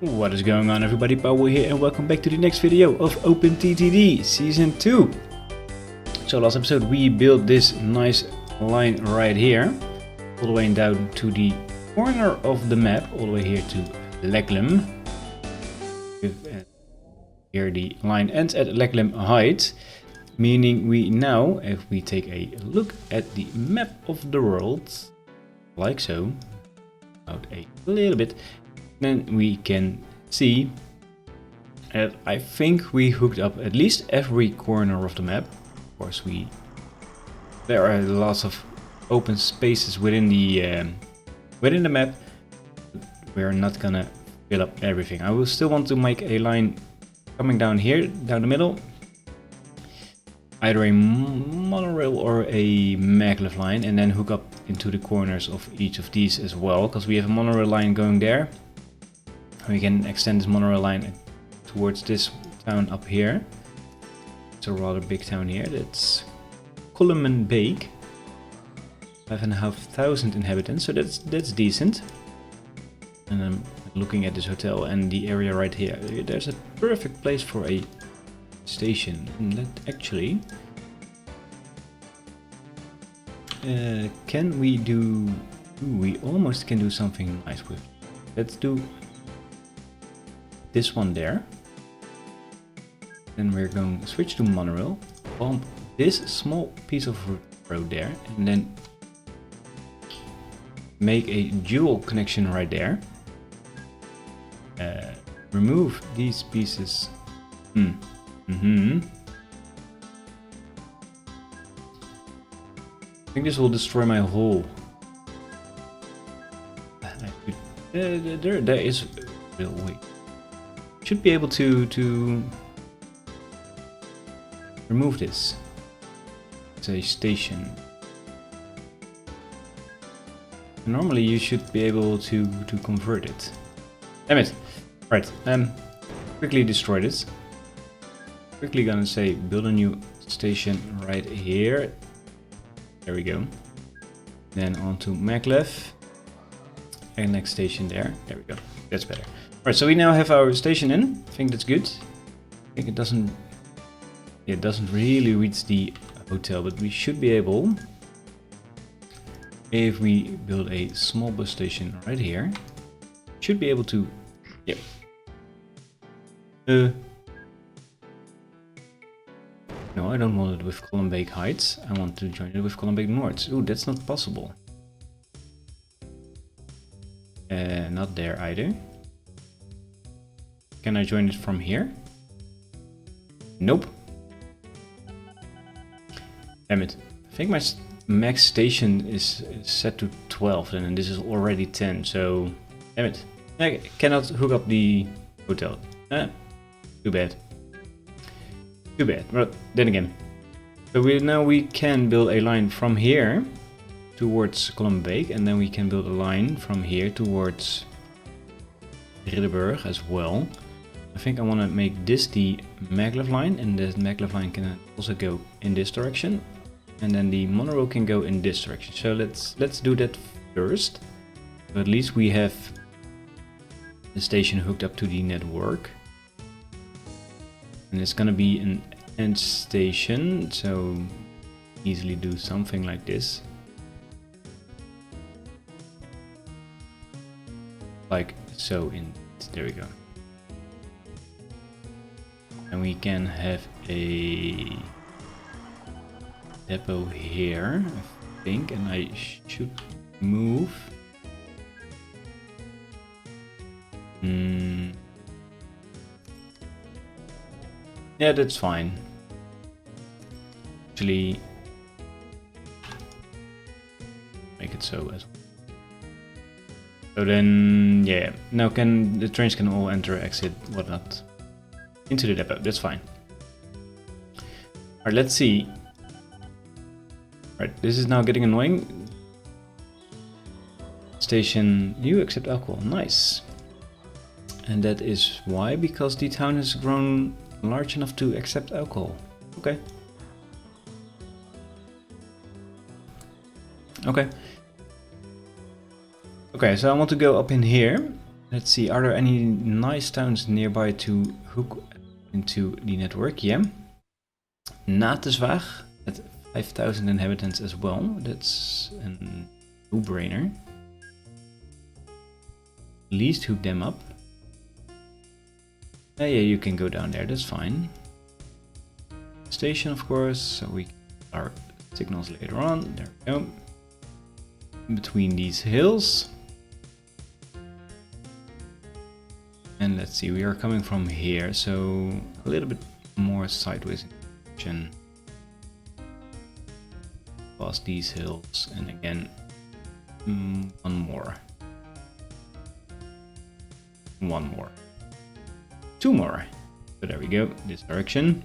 What is going on, everybody? Powell here, and welcome back to the next video of OpenTTD Season 2. So last episode we built this nice line right here, all the way down to the corner of the map, all the way here to Leglem. Here the line ends at Leglem height, meaning we now, if we take a look at the map of the world, like so, out a little bit, then we can see that I think we hooked up at least every corner of the map. Of course, there are lots of open spaces within the map. We're not gonna fill up everything. I will still want to make a line coming down here, down the middle, either a monorail or a maglev line, and then hook up into the corners of each of these as well, because we have a monorail line going there. We can extend this monorail line towards this town up here. It's a rather big town here. That's Kolmenbeek. 5,500 inhabitants, so that's decent. And I'm looking at this hotel and the area right here. There's a perfect place for a station. And that actually can we do? We almost can do something nice with. Let's do this one there. Then we're going to switch to monorail, bump this small piece of road there, and then make a dual connection right there. Remove these pieces. I think this will destroy my whole. There is real way. Should be able to remove this. It's a station. Normally you should be able to convert it. Damn it! Right, quickly destroy this. Quickly gonna say build a new station right here. There we go. Then onto maglev. And next station there. There we go. That's better. Alright, so we now have our station in. I think that's good. I think it doesn't really reach the hotel, but we should be able, if we build a small bus station right here, should be able to, yep. No, I don't want it with Kolmenbeek Heights. I want to join it with Kolmenbeek North. Ooh, that's not possible. Not there either. Can I join it from here? Nope. Damn it. I think my max station is set to 12 then, and this is already 10, so damn it. I cannot hook up the hotel. Too bad. Too bad. But then again. So we can build a line from here towards Kolmenbeek, and then we can build a line from here towards Ridderburg as well. I think I want to make this the maglev line, and the maglev line can also go in this direction, and then the monorail can go in this direction. So let's do that first. So at least we have the station hooked up to the network, and it's gonna be an end station, so easily do something like this, like so. There we go. And we can have a depot here, I think, and I should move. Yeah, that's fine. Actually, make it so as well. So then, yeah, now the trains can all enter, exit, whatnot, into the depot. That's fine. Alright, let's see. Alright, this is now getting annoying. Station, you accept alcohol. Nice. And that is why? Because the town has grown large enough to accept alcohol. Okay. Okay. Okay, so I want to go up in here. Let's see, are there any nice towns nearby to hook into the network? Yeah. Nateswaag at 5,000 inhabitants as well. That's a no-brainer. At least hook them up. Yeah, you can go down there, that's fine. Station, of course, so we can our signals later on. There we go. In between these hills. And let's see, we are coming from here, so a little bit more sideways in direction. Past these hills, and again, one more. One more. Two more. So there we go, this direction.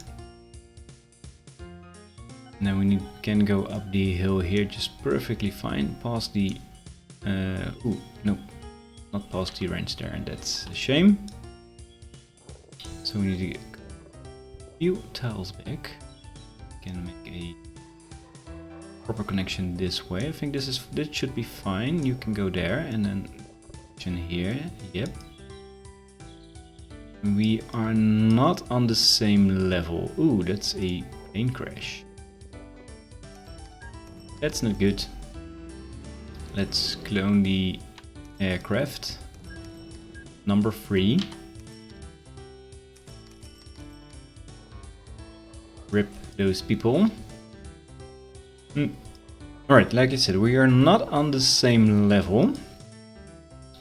And then we can go up the hill here just perfectly fine, past the... ooh, nope. Not past the range there, and that's a shame. So we need to get a few tiles back. We can make a proper connection this way. I think this should be fine. You can go there and then connection here. Yep. We are not on the same level. Ooh, that's a plane crash. That's not good. Let's clone the aircraft. Number 3. Rip those people. Alright, like I said, we are not on the same level.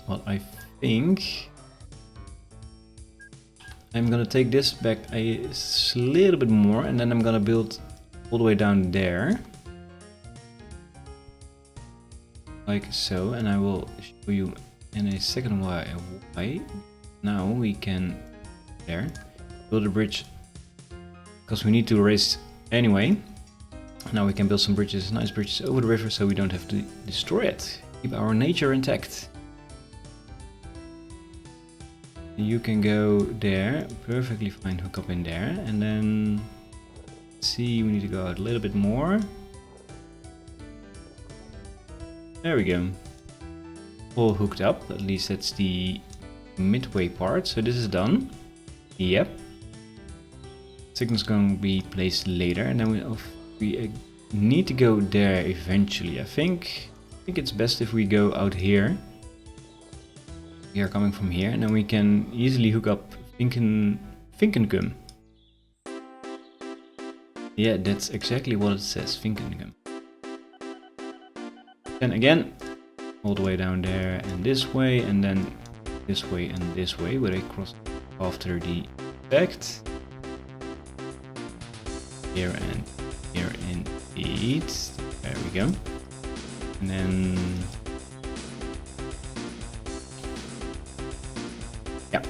Well, I think I'm gonna take this back a little bit more, and then I'm gonna build all the way down there. Like so, and I will show you in a second why. Now we can build a bridge, because we need to race anyway. Now we can build some bridges, nice bridges over the river, so we don't have to destroy it. Keep our nature intact. You can go there, perfectly fine, hook up in there, and then see, we need to go out a little bit more. There we go. All hooked up, at least that's the midway part, so this is done. Yep. Signal's going to be placed later, and then we need to go there eventually. I think it's best if we go out here. We are coming from here, and then we can easily hook up Vinkenkum. Yeah, that's exactly what it says, Vinkenkum. Then again, all the way down there and this way, and then this way and this way, where I cross after the effect. Here and here indeed. There we go. And then...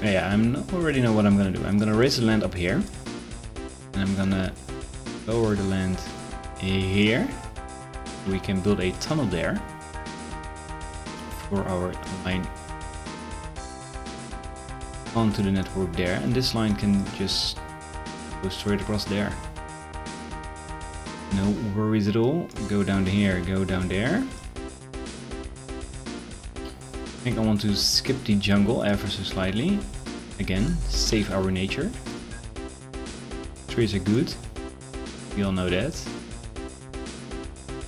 Yeah, I already know what I'm gonna do. I'm gonna raise the land up here. And I'm gonna lower the land here. We can build a tunnel there for our line onto the network there, and this line can just go straight across there. No worries at all. Go down here, go down there. I think I want to skip the jungle ever so slightly. Again, save our nature. Trees are good. We all know that.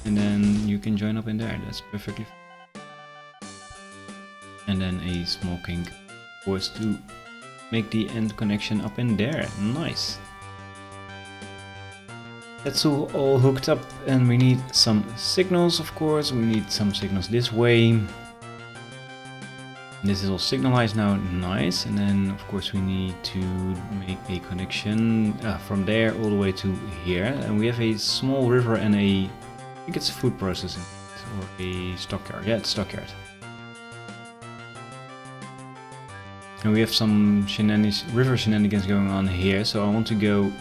And then you can join up in there, that's perfectly fine. And then a small kink was to make the end connection up in there. Nice. That's all hooked up, and we need some signals, of course. We need some signals this way. This is all signalized now, nice. And then of course we need to make a connection from there all the way to here. And we have a small river and I think it's food processing or a stockyard. Yeah, it's stockyard. And we have some river shenanigans going on here, so I want to go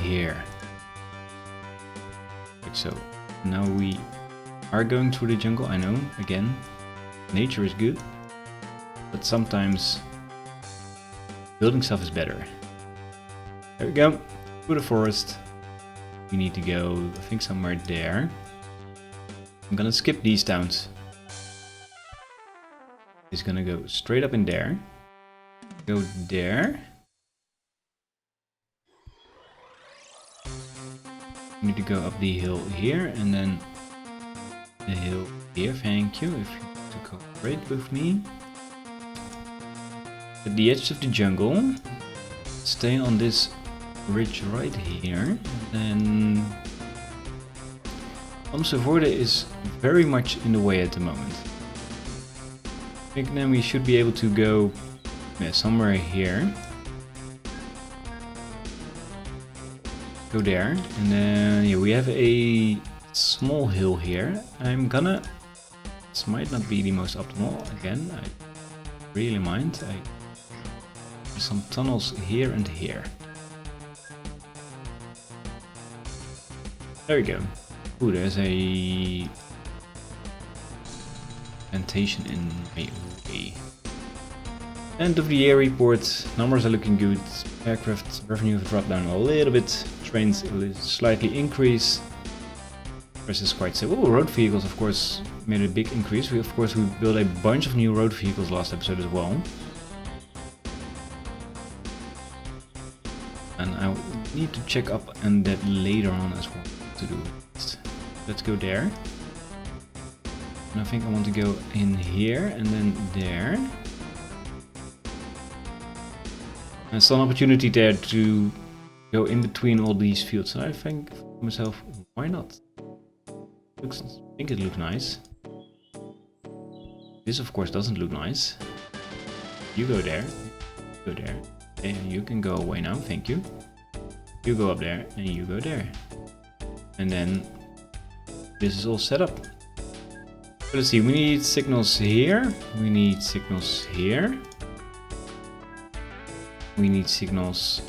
here. Like so. Now we are going through the jungle, I know, again. Nature is good, but sometimes building stuff is better. There we go, through the forest. We need to go, I think, somewhere there. I'm gonna skip these towns. is gonna go straight up in there. Go there. You need to go up the hill here and then the hill here. Thank you if you want to cooperate with me. At the edge of the jungle, stay on this ridge right here. Then Amsterdam is very much in the way at the moment. I think then we should be able to go somewhere here. Go there, and then yeah, we have a small hill here. This might not be the most optimal. Again, I really mind. Some tunnels here and here. There we go. Ooh, there's a plantation in my way. End of the year report. Numbers are looking good. Aircraft revenue have dropped down a little bit. Trains slightly increase. This is quite simple. Oh, road vehicles, of course, made a big increase. We built a bunch of new road vehicles last episode as well. And I need to check up on that later on as well to do it. Let's go there. And I think I want to go in here and then there. And still an opportunity there to go in between all these fields. And I think to myself, why not? I think it looks nice. This of course doesn't look nice. You go there. Go there. And you can go away now, thank you. You go up there and you go there. And then this is all set up. So let's see, we need signals here. We need signals here. We need signals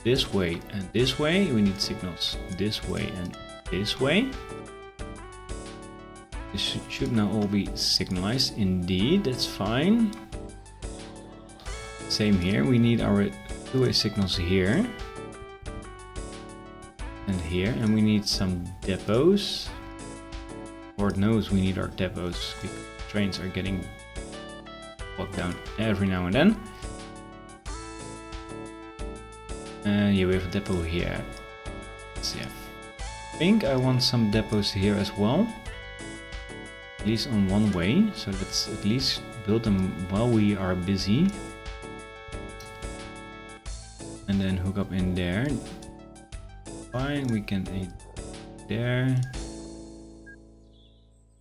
this way and this way. We need signals this way and this way. This should now all be signalized. Indeed, that's fine. Same here. We need our two-way signals here and here, and we need some depots. Lord knows we need our depots because trains are getting locked down every now and then. Yeah, we have a depot here. Let's see, I think I want some depots here as well. At least on one way, so let's at least build them while we are busy. And then hook up in there. Fine, we can aim there.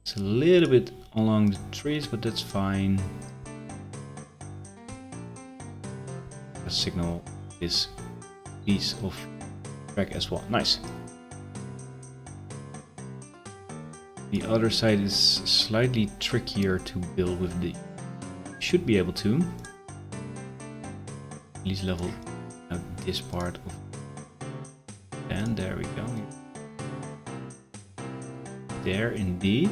It's a little bit along the trees, but that's fine. Let's signal this piece of track as well. Nice. The other side is slightly trickier to build with the... Should be able to. At least level out this part of... And there we go. There indeed.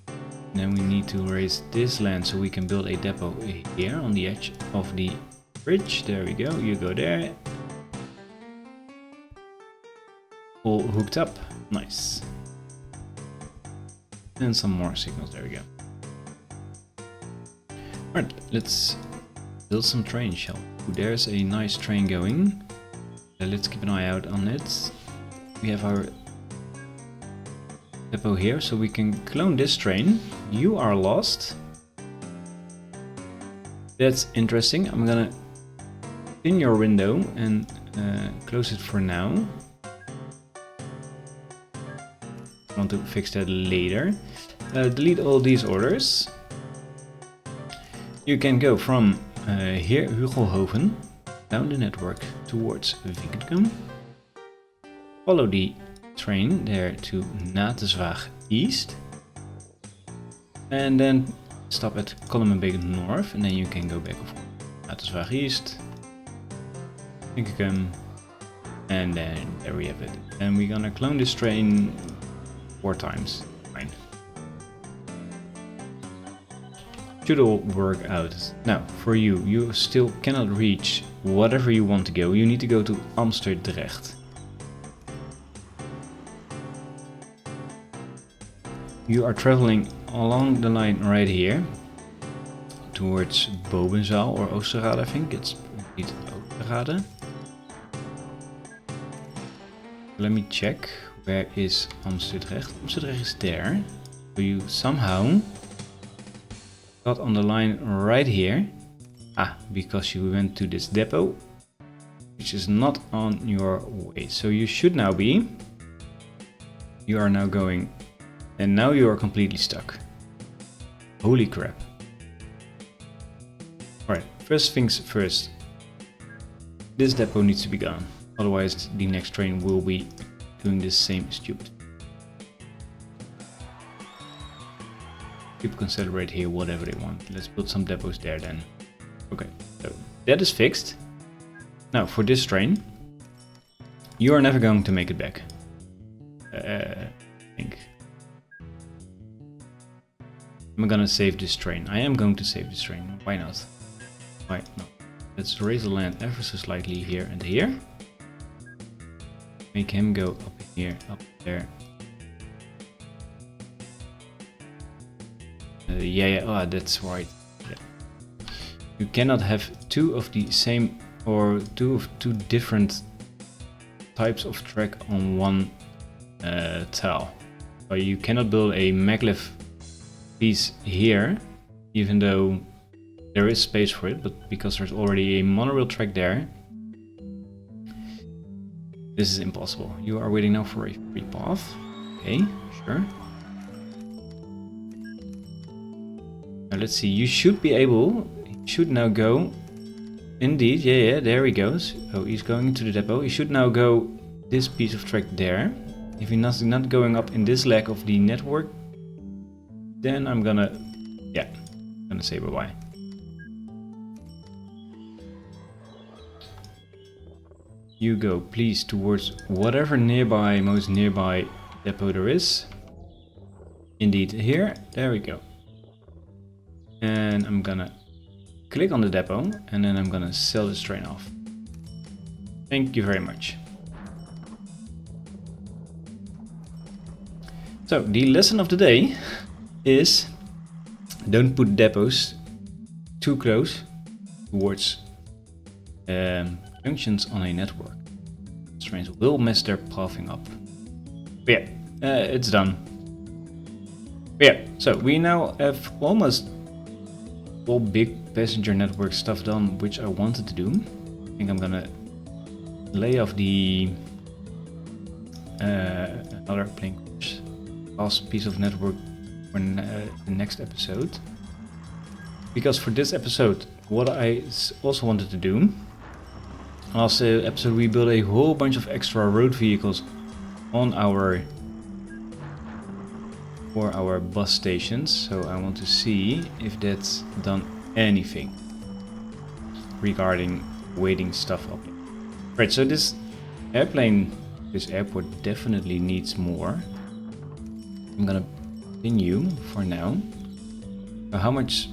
And then we need to raise this land so we can build a depot here on the edge of the bridge. There we go. You go there. All hooked up. Nice. And some more signals. There we go. Alright, let's build some trains, shall we? There's a nice train going. Let's keep an eye out on it. We have our depot here, so we can clone this train. You are lost. That's interesting. I'm gonna pin your window and close it for now. I want to fix that later. Delete all these orders. You can go from here, Hugelhoven, down the network towards Vinkendam. Follow the train there to Natenswaag East. And then stop at Kolmenbeek North, and then you can go back of Natenswaag East. Vinkendam. And then there we have it. And we're gonna clone this train 4 times. Fine. Should all work out. Now, for you, you still cannot reach whatever you want to go. You need to go to Amsterdam. You are traveling along the line right here, towards Bovenzaal or Oosterrade, I think it's indeed Oosterrade. Let me check, where is Amsterdam? Amsterdam is there. So you somehow got on the line right here. Ah, because you went to this depot, which is not on your way. So you should now be. You are now going, and now you are completely stuck. Holy crap. Alright, first things first. This depot needs to be gone. Otherwise, the next train will be doing the same stupid. People can celebrate here whatever they want. Let's build some depots there then. Okay, so that is fixed. Now for this train, you are never going to make it back. I think. I'm gonna save this train. I am going to save this train. Why not? Why not? Let's raise the land ever so slightly here and here. Make him go up here, up there. Yeah, oh, that's right. Yeah. You cannot have two of the same or two different types of track on one tile. So you cannot build a maglev piece here, even though there is space for it, but because there's already a monorail track there, this is impossible. You are waiting now for a free path. Okay, sure. Now let's see, you should be able, you should now go, indeed, yeah, there he goes. Oh, he's going into the depot. He should now go this piece of track there. If he's not going up in this leg of the network, then I'm gonna, yeah, I'm gonna say bye-bye. You go, please, towards whatever most nearby depot there is. Indeed, here, there we go. And I'm gonna click on the depot, and then I'm gonna sell this train off. Thank you very much. So, the lesson of the day is don't put depots too close towards junctions on a network. Trains will mess their pathing up. But yeah, it's done. But yeah, so we now have almost all big passenger network stuff done, which I wanted to do. I think I'm gonna lay off the another plane crash last piece of network for the next episode. Because for this episode, what I also wanted to do, last episode we built a whole bunch of extra road vehicles on for our bus stations, so I want to see if that's done anything regarding weighting stuff up. Right, so this airport definitely needs more. I'm gonna continue for now. How much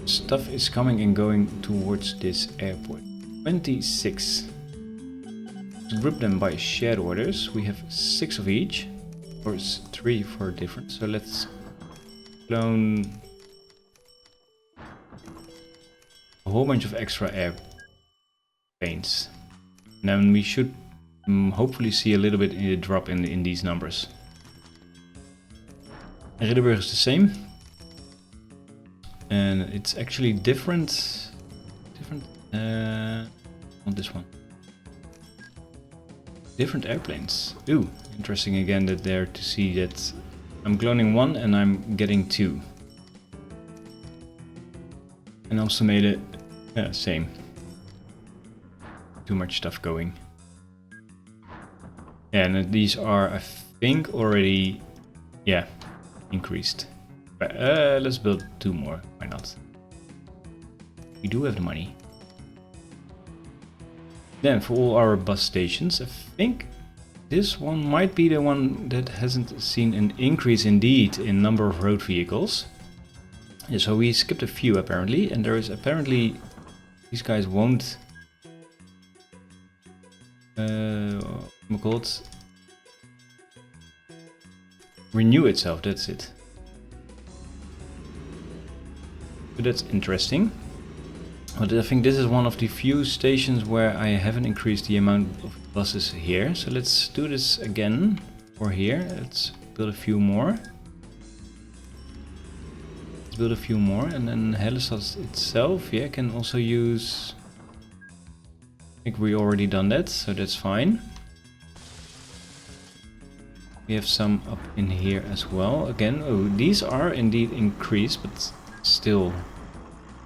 stuff is coming and going towards this airport? 26. To group them by shared orders, we have 6 of each, or 3 for different. So let's clone a whole bunch of extra airplanes. And then we should hopefully see a little bit in the drop in these numbers. Ridderburg is the same. And it's actually different on this one. Different airplanes. Ooh, interesting again that there to see that I'm cloning 1 and I'm getting 2. And also made it same. Too much stuff going. Yeah, and these are, I think, already, yeah, increased. But let's build 2 more. Why not? We do have the money. Then for all our bus stations, I think this one might be the one that hasn't seen an increase indeed in number of road vehicles. Yeah, so we skipped a few apparently, and there is apparently, these guys won't renew itself, that's it. So that's interesting. But I think this is one of the few stations where I haven't increased the amount of buses here. So let's do this again for here. Let's build a few more. Let's build a few more, and then Hellestad itself, yeah, can also use... I think we already done that, so that's fine. We have some up in here as well. Again, oh, these are indeed increased, but still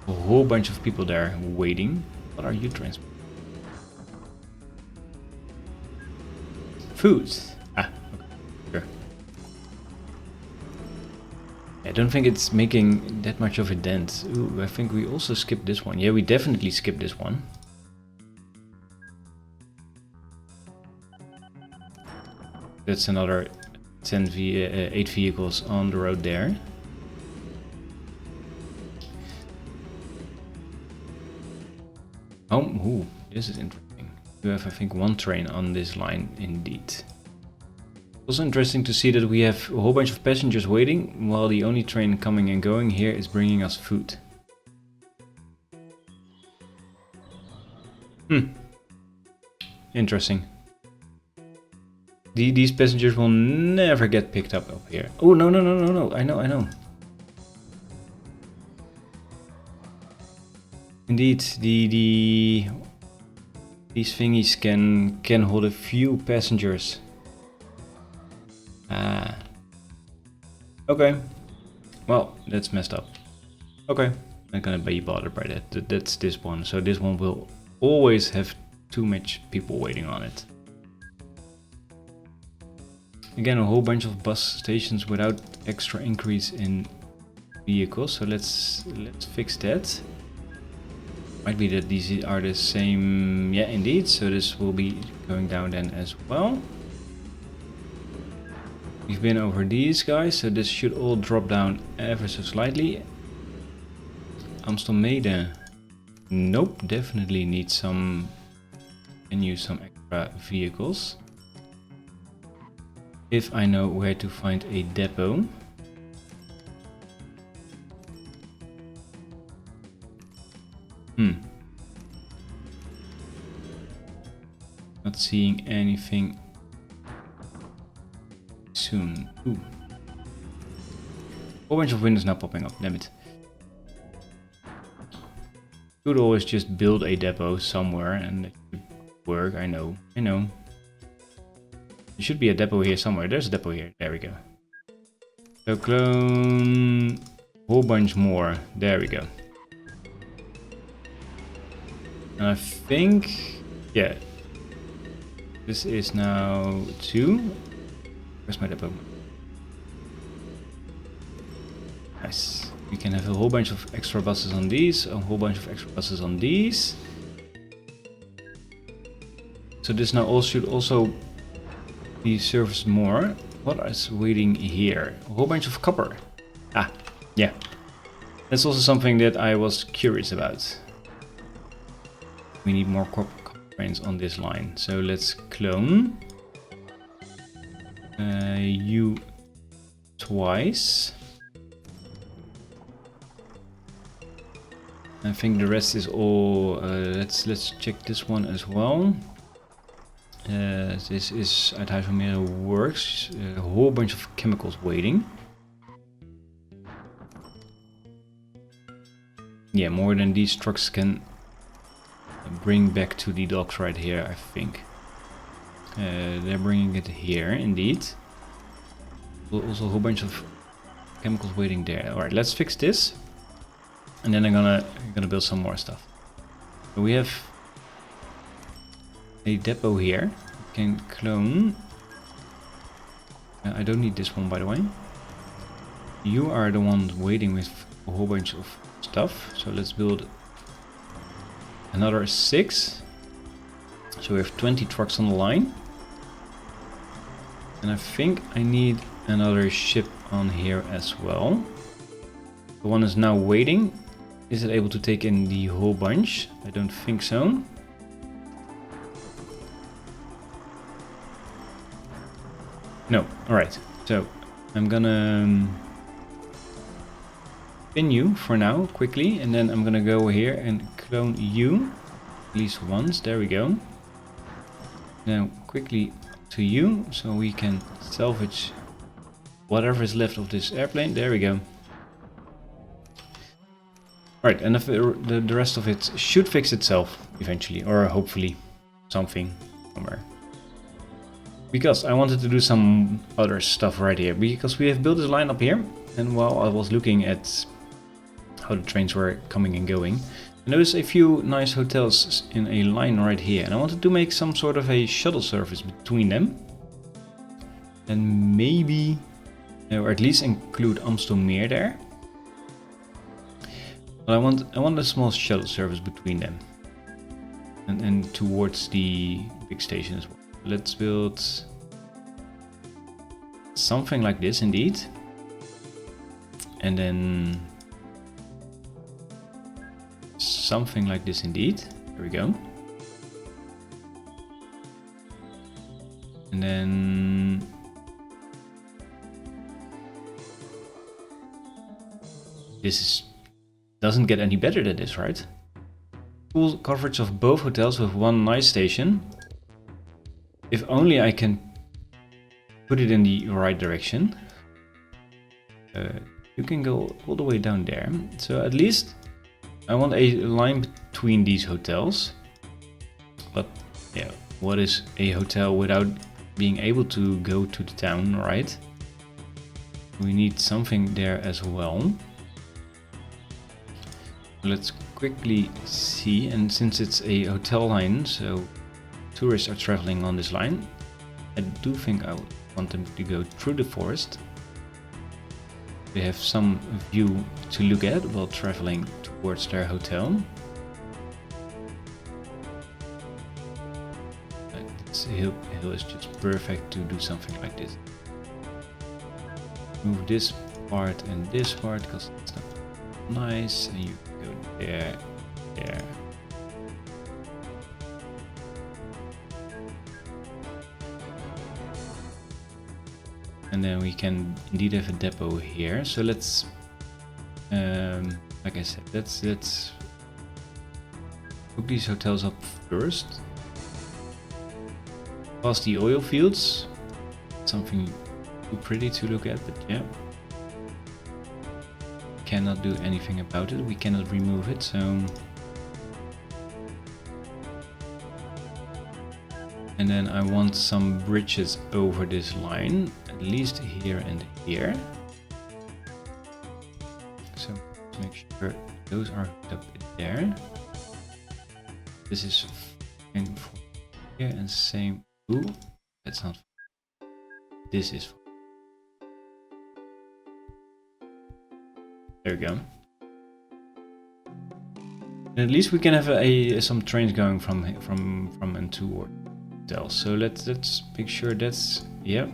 a whole bunch of people there waiting. What are you transporting? Food. Ah, okay, sure. I don't think it's making that much of a dent. Ooh, I think we also skipped this one. Yeah, we definitely skipped this one. That's another 8 vehicles on the road there. Oh, ooh, this is interesting. You have, I think, one train on this line indeed. Also interesting to see that we have a whole bunch of passengers waiting, while the only train coming and going here is bringing us food. Interesting. These passengers will never get picked up here. Oh, no, no, no, no, no. I know. Indeed, these thingies can hold a few passengers. Ah. Okay. Well, that's messed up. Okay. Not gonna be bothered by that. That's this one. So this one will always have too much people waiting on it. Again, a whole bunch of bus stations without extra increase in vehicles. So let's fix that. Might be that these are the same. Yeah, indeed. So this will be going down then as well. We've been over these guys, so this should all drop down ever so slightly. Amstelmede. Nope, definitely need some. Can use some extra vehicles. If I know where to find a depot. Not seeing anything soon. Ooh. Whole bunch of windows now popping up, damn it. Could always just build a depot somewhere and it should work, I know. There should be a depot here somewhere. There's a depot here. There we go. So clone a whole bunch more. There we go. And I think, yeah, this is now 2. Where's my depot? Nice. We can have a whole bunch of extra buses on these, a whole bunch of extra buses on these. So this now all should also be serviced more. What is waiting here? A whole bunch of copper. Ah, yeah. That's also something that I was curious about. We need more copper trains on this line. So let's clone you twice. I think the rest is all. Let's check this one as well. This is at Huisvermeer works. A whole bunch of chemicals waiting. Yeah, more than these trucks can bring back to the docks right here, I think. They're bringing it here, indeed. Also a whole bunch of chemicals waiting there. Alright, let's fix this. And then I'm gonna build some more stuff. So we have a depot here. We can clone. I don't need this one, by the way. You are the one waiting with a whole bunch of stuff. So let's build another 6. So we have 20 trucks on the line. And I think I need another ship on here as well. The one is now waiting. Is it able to take in the whole bunch? I don't think so. No. Alright. So I'm gonna continue for now, quickly, and then I'm gonna go here and clone you, at least once, there we go. Now quickly to you, so we can salvage whatever is left of this airplane, there we go. Right, and if the rest of it should fix itself eventually, or hopefully something somewhere. Because I wanted to do some other stuff right here, because we have built this line up here, and while I was looking at how the trains were coming and going, I noticed a few nice hotels in a line right here, and I wanted to make some sort of a shuttle service between them. And maybe, or at least include Amstelmeer there. But I want a small shuttle service between them. And towards the big station as well. Let's build something like this indeed. And then something like this indeed. There we go. And then this doesn't get any better than this, right? Full coverage of both hotels with one nice station. If only I can put it in the right direction. You can go all the way down there. So at least I want a line between these hotels. But yeah, what is a hotel without being able to go to the town, right? We need something there as well. Let's quickly see, and since it's a hotel line, so tourists are traveling on this line, I do think I would want them to go through the forest. They have some view to look at while traveling towards their hotel. This hill is just perfect to do something like this. Move this part and this part because it's not nice, and you go there, there. And then we can indeed have a depot here. So let's, like I said, let's hook these hotels up first. Past the oil fields, something too pretty to look at, but yeah. Cannot do anything about it, we cannot remove it, so... And then I want some bridges over this line, at least here and here. So make sure those are hooked up there. This is fine for here, and same. Ooh, that's not. This is. There we go. And at least we can have some trains going from and to hotels. So let's make sure that's, yeah.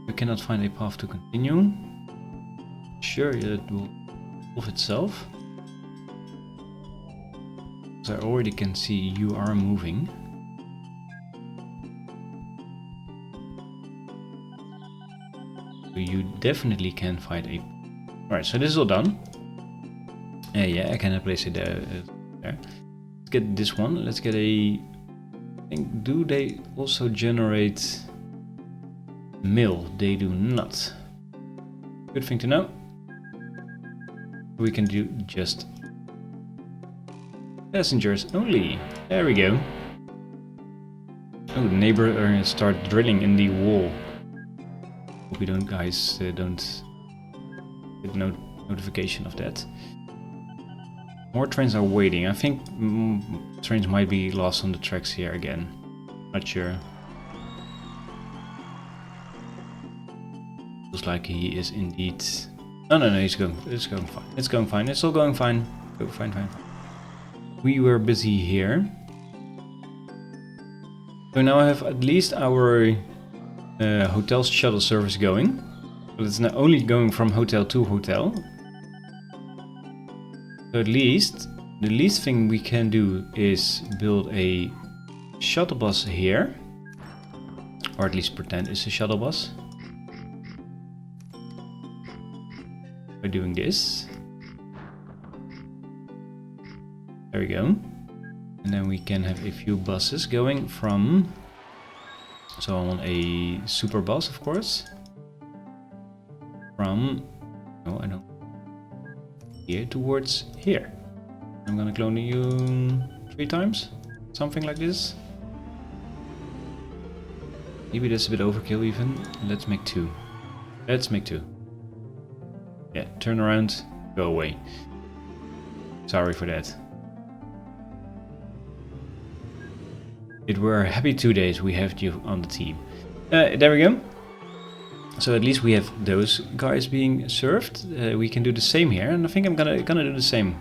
We cannot find a path to continue. Sure, it will solve itself. Because I already can see you are moving. So you definitely can find a... Alright, so this is all done. Yeah, I can place it there. Let's get this one. Let's get a... I think, do they also generate mail? They do not. Good thing to know. We can do just passengers only. There we go. Oh, the neighbor start drilling in the wall. Hope we don't, guys, don't get no notification of that. More trains are waiting. I think trains might be lost on the tracks here again. Not sure. Looks like he is indeed. Oh no, he's going. It's going fine. It's going fine. It's all going fine. Go fine. We were busy here. So now I have at least our hotel shuttle service going. But it's not only going from hotel to hotel. So at least, the least thing we can do is build a shuttle bus here. Or at least pretend it's a shuttle bus. by doing this. There we go. And then we can have a few buses going from... So I want a super bus, of course. From... No, I don't... Here towards here. I'm gonna clone you 3 times. Something like this. Maybe that's a bit overkill even. Let's make 2. Let's make 2. Yeah, turn around, go away. Sorry for that. It were happy 2 days we have you on the team. There we go. So at least we have those guys being served. We can do the same here, and I think I'm gonna do the same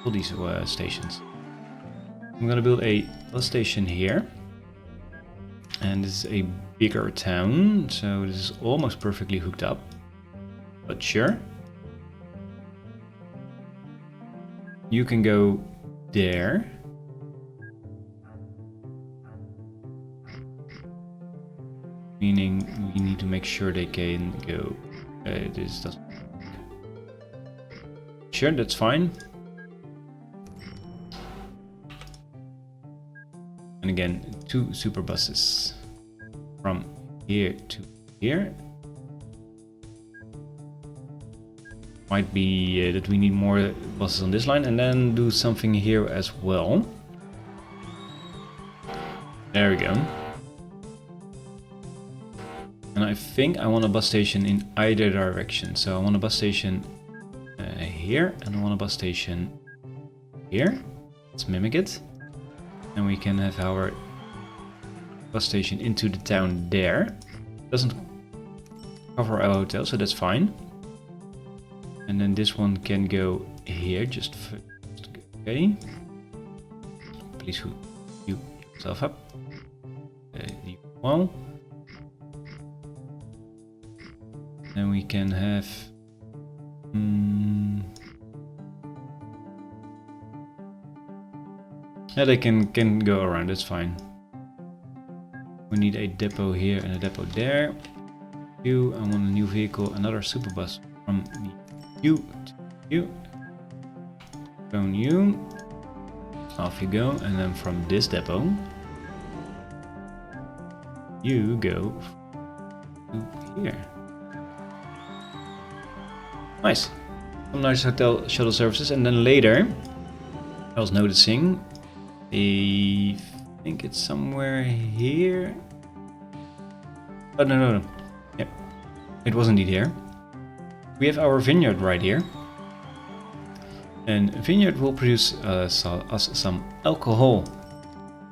for these stations. I'm gonna build a bus station here, and this is a bigger town, so this is almost perfectly hooked up. But sure, you can go there. Meaning we need to make sure they can go. This doesn't. Sure, that's fine. And again, 2 super buses from here to here. Might be that we need more buses on this line, and then do something here as well. There we go. And I think I want a bus station in either direction. So I want a bus station here, and I want a bus station here. Let's mimic it. And we can have our bus station into the town there. Doesn't cover our hotel, so that's fine. And then this one can go here, just first. Okay. Please hook you yourself up. Well. Then we can have yeah, they can go around, that's fine. We need a depot here and a depot there. I want a new vehicle, another super bus from you to you. From you. Off you go, and then from this depot you go to here. Nice. Some nice hotel shuttle services, and then later I was noticing I think it's somewhere here. Oh no. Yep. It was indeed here. We have our vineyard right here. And vineyard will produce us some alcohol.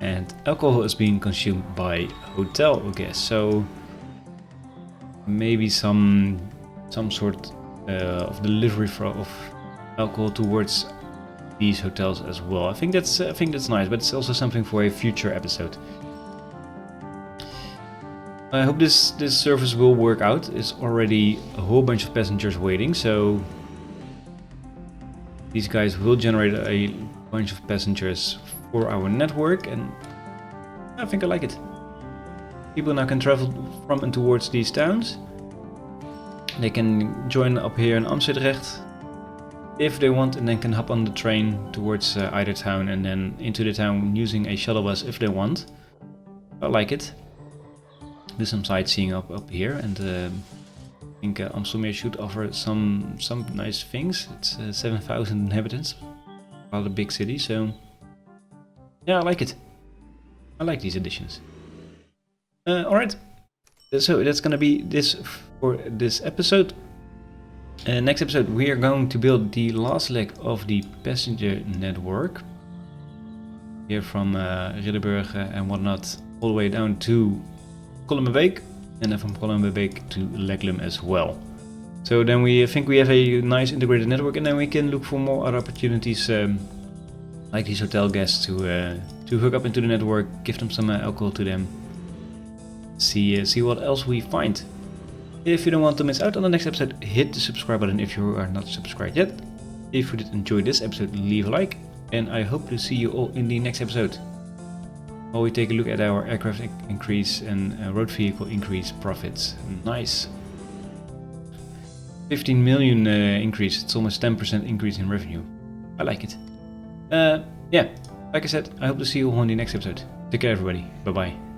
And alcohol is being consumed by hotel guests. So maybe some sort of delivery of alcohol towards these hotels as well. I think that's nice, but it's also something for a future episode. I hope this service will work out. It's already a whole bunch of passengers waiting, so these guys will generate a bunch of passengers for our network, and I think I like it. People now can travel from and towards these towns. They can join up here in Amsterdam if they want, and then can hop on the train towards either town and then into the town using a shuttle bus if they want. I like it. Do some sightseeing up here, and I think Amsterdam should offer some nice things. It's 7,000 inhabitants, rather big city, so yeah, I like it. I like these additions. Alright, so that's gonna be this for this episode. Next episode we are going to build the last leg of the passenger network. Here from Ridderburg and whatnot, all the way down to Kollenbeek, and then from Kollenbeek to Leglum as well. So then we think we have a nice integrated network, and then we can look for more other opportunities like these hotel guests to hook up into the network, give them some alcohol to them. See what else we find. If you don't want to miss out on the next episode, hit the subscribe button if you are not subscribed yet. If you did enjoy this episode, leave a like, and I hope to see you all in the next episode, while we take a look at our aircraft increase and road vehicle increase profits. Nice. 15 million increase. It's almost 10% increase in revenue. I like it. Yeah, like I said, I hope to see you all in the next episode. Take care, everybody. Bye-bye.